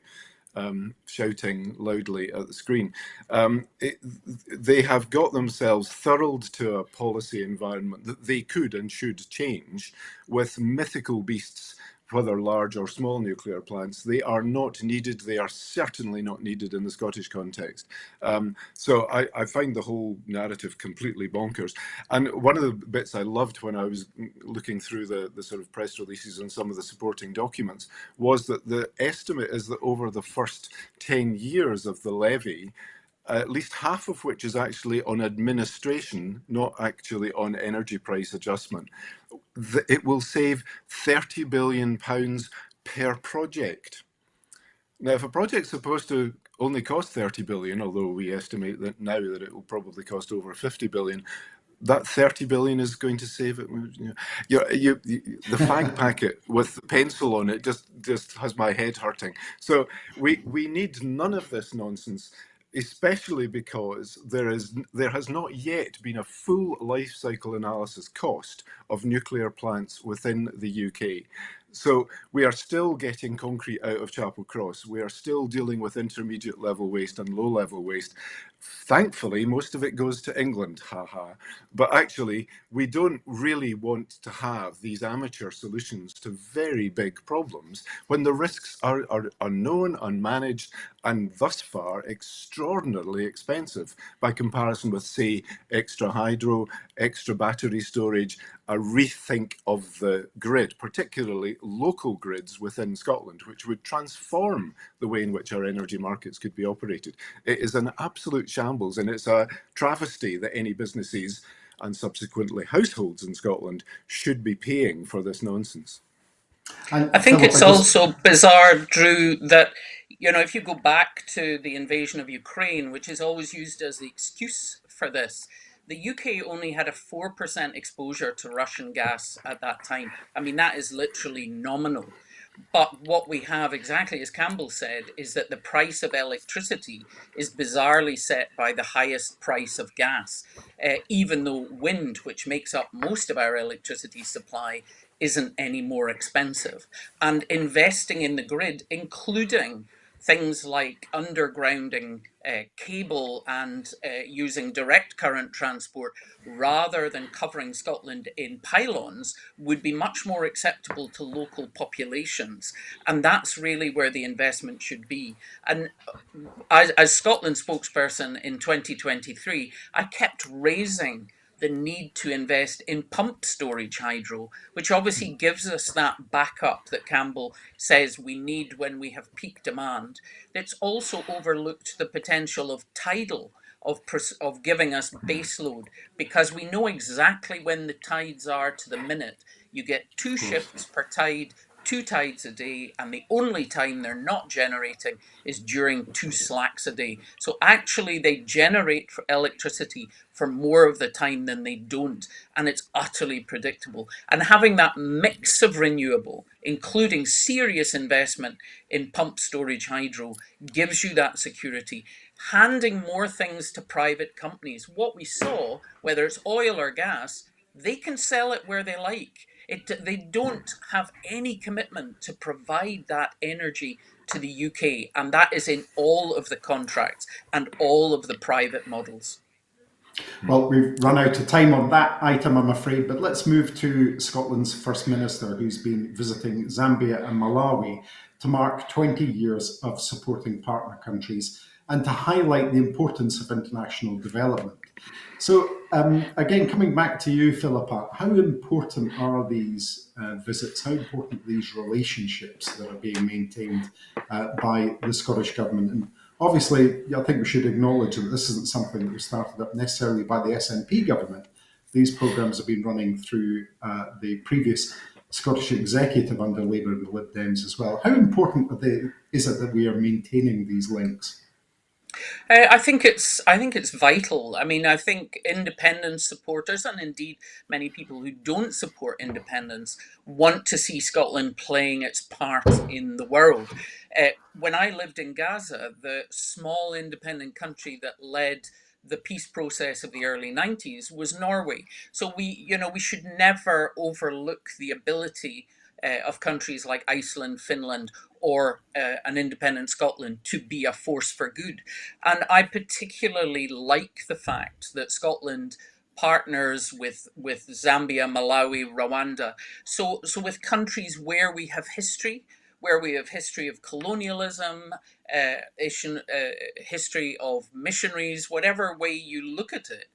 shouting loudly at the screen. They have got themselves throttled to a policy environment that they could and should change with mythical beasts, whether large or small nuclear plants. They are not needed. They are certainly not needed in the Scottish context. So I find the whole narrative completely bonkers. And one of the bits I loved when I was looking through the sort of press releases and some of the supporting documents was that the estimate is that over the first 10 years of the levy, at least half of which is actually on administration, not actually on energy price adjustment, it will save £30 billion per project. Now, if a project's supposed to only cost 30 billion, although we estimate that now that it will probably cost over 50 billion, that 30 billion is going to save it. The fag packet with the pencil on it just has my head hurting. So we need none of this nonsense, especially because there has not yet been a full life cycle analysis cost of nuclear plants within the UK. So we are still getting concrete out of Chapel Cross. We are still dealing with intermediate level waste and low level waste. Thankfully, most of it goes to England, haha. But actually, we don't really want to have these amateur solutions to very big problems when the risks are unknown, unmanaged, and thus far extraordinarily expensive by comparison with, say, extra hydro, extra battery storage, a rethink of the grid, particularly local grids within Scotland, which would transform the way in which our energy markets could be operated. It is an absolute shambles, and it's a travesty that any businesses and subsequently households in Scotland should be paying for this nonsense. I And think Philippa, it's just also bizarre, Drew, that, if you go back to the invasion of Ukraine, which is always used as the excuse for this, the UK only had a 4% exposure to Russian gas at that time. I mean, that is literally nominal. But what we have, exactly as Campbell said, is that the price of electricity is bizarrely set by the highest price of gas, even though wind, which makes up most of our electricity supply, isn't any more expensive. And investing in the grid, including things like undergrounding cable and using direct current transport rather than covering Scotland in pylons, would be much more acceptable to local populations. And that's really where the investment should be. And as Scotland spokesperson in 2023, I kept raising the need to invest in pump storage hydro, which obviously gives us that backup that Campbell says we need when we have peak demand. It's also overlooked the potential of tidal, of giving us baseload, because we know exactly when the tides are to the minute. You get two of course. shifts per tide, two tides a day, and the only time they're not generating is during two slacks a day. So actually they generate for electricity for more of the time than they don't, and it's utterly predictable. And having that mix of renewable, including serious investment in pump storage hydro, gives you that security. Handing more things to private companies, what we saw, whether it's oil or gas, they can sell it where they like. They don't have any commitment to provide that energy to the UK, and that is in all of the contracts and all of the private models. Well, we've run out of time on that item, I'm afraid, but let's move to Scotland's First Minister, who's been visiting Zambia and Malawi to mark 20 years of supporting partner countries and to highlight the importance of international development. So, again, coming back to you, Philippa, how important are these visits? How important are these relationships that are being maintained by the Scottish Government? And obviously, I think we should acknowledge that this isn't something that was started up necessarily by the SNP government. These programmes have been running through the previous Scottish executive under Labour and the Lib Dems as well. How important is it that we are maintaining these links? I think it's vital. I mean, I think independence supporters, and indeed many people who don't support independence, want to see Scotland playing its part in the world. When I lived in Gaza, the small independent country that led the peace process of the early 90s was Norway. So we should never overlook the ability of countries like Iceland, Finland, or an independent Scotland to be a force for good. And I particularly like the fact that Scotland partners with Zambia, Malawi, Rwanda. So with countries where we have history, of colonialism, history of missionaries, whatever way you look at it.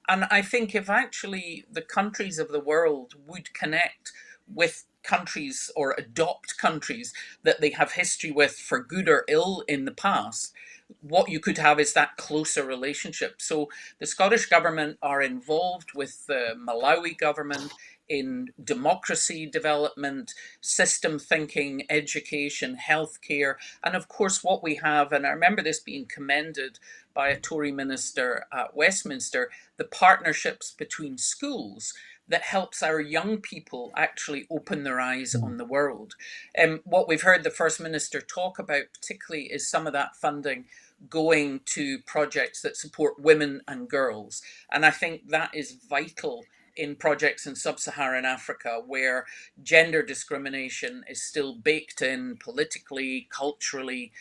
And I think if actually the countries of the world would connect with countries or adopt countries that they have history with for good or ill in the past, what you could have is that closer relationship. So the Scottish government are involved with the Malawi government in democracy development, system thinking, education, healthcare, and of course what we have, and I remember this being commended by a Tory minister at Westminster, the partnerships between schools that helps our young people actually open their eyes on the world. What we've heard the First Minister talk about particularly is some of that funding going to projects that support women and girls. And I think that is vital in projects in sub-Saharan Africa where gender discrimination is still baked in politically, culturally,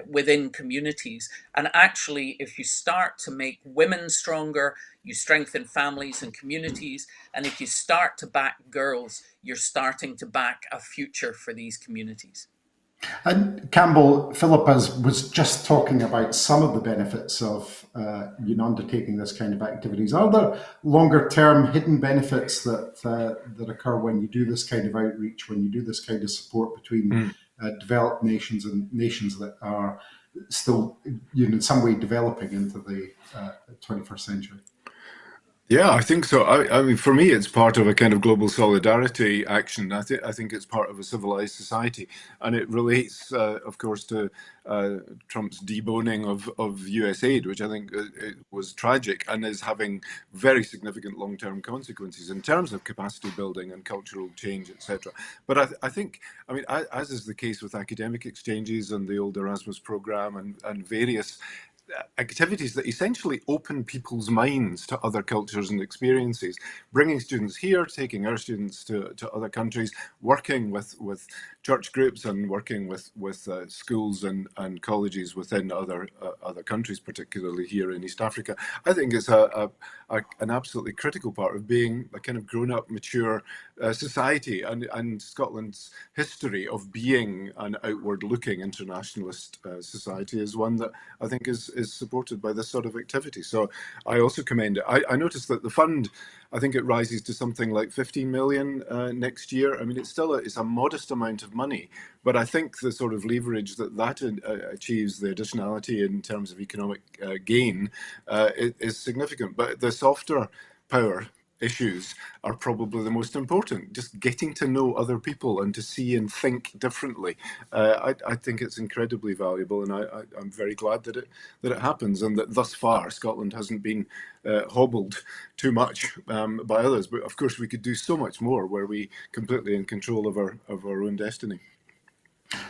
within communities. And actually, if you start to make women stronger, you strengthen families and communities. And if you start to back girls, you're starting to back a future for these communities. And Campbell, Philippa was just talking about some of the benefits of undertaking this kind of activities. Are there longer-term hidden benefits that occur when you do this kind of outreach, when you do this kind of support between developed nations and nations that are still, in some way, developing into the 21st century? Yeah, I think so. I mean, for me, it's part of a kind of global solidarity action. I think it's part of a civilized society, and it relates, of course, to Trump's deboning of US aid, which I think it was tragic and is having very significant long-term consequences in terms of capacity building and cultural change, etc. But I think, I mean, as is the case with academic exchanges and the old Erasmus program and various activities that essentially open people's minds to other cultures and experiences, bringing students here, taking our students to other countries, working with church groups and working with schools and colleges within other countries, particularly here in East Africa. I think it's an absolutely critical part of being a kind of grown-up, mature society, and Scotland's history of being an outward-looking internationalist society is one that I think is supported by this sort of activity. So I also commend it. I noticed that the fund, I think it rises to something like 15 million next year. I mean, it's a modest amount of money, but I think the sort of leverage that achieves, the additionality in terms of economic gain, is significant. But the softer power issues are probably the most important. Just getting to know other people and to see and think differently. I think it's incredibly valuable, and I'm very glad that it happens, and that thus far Scotland hasn't been hobbled too much by others. But of course, we could do so much more where we completely in control of our own destiny.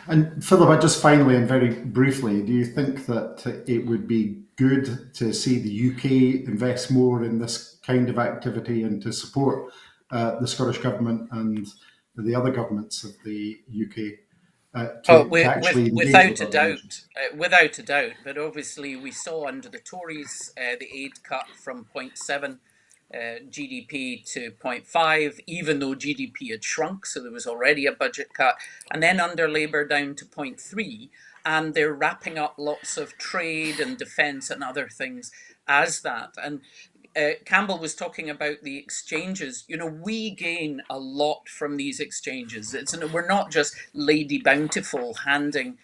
And Philippa, just finally and very briefly, do you think that it would be good to see the UK invest more in this kind of activity and to support the Scottish Government and the other governments of the UK to actually engage with other nations? Without a doubt. But obviously, we saw under the Tories the aid cut from 0.7 GDP to 0.5, even though GDP had shrunk, so there was already a budget cut, and then under Labour down to 0.3, and they're wrapping up lots of trade and defence and other things as that. And Campbell was talking about the exchanges. We gain a lot from these exchanges. We're not just Lady Bountiful handing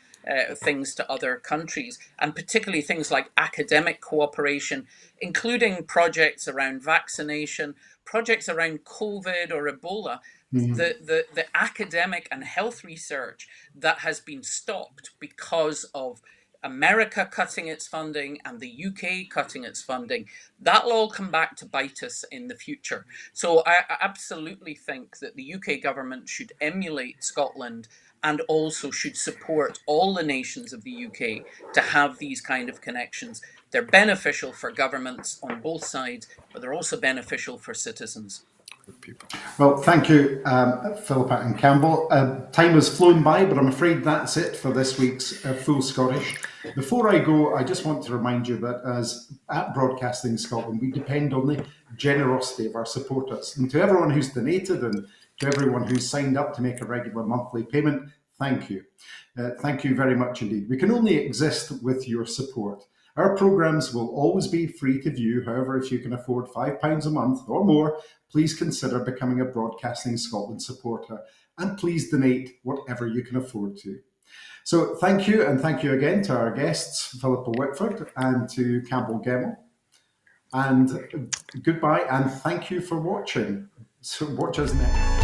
things to other countries, and particularly things like academic cooperation, including projects around vaccination, projects around COVID or Ebola. The academic and health research that has been stopped because of America cutting its funding and the UK cutting its funding, that'll all come back to bite us in the future. So I absolutely think that the UK government should emulate Scotland and also should support all the nations of the UK to have these kind of connections. They're beneficial for governments on both sides, but they're also beneficial for citizens. Well, thank you, Philippa and Campbell. Time has flown by, but I'm afraid that's it for this week's Full Scottish. Before I go, I just want to remind you that as at Broadcasting Scotland, we depend on the generosity of our supporters. And to everyone who's donated and to everyone who's signed up to make a regular monthly payment, thank you. Thank you very much indeed. We can only exist with your support. Our programmes will always be free to view. However, if you can afford £5 a month or more, please consider becoming a Broadcasting Scotland supporter, and please donate whatever you can afford to. So thank you, and thank you again to our guests, Philippa Whitford and to Campbell Gemmell. And goodbye, and thank you for watching. So watch us next.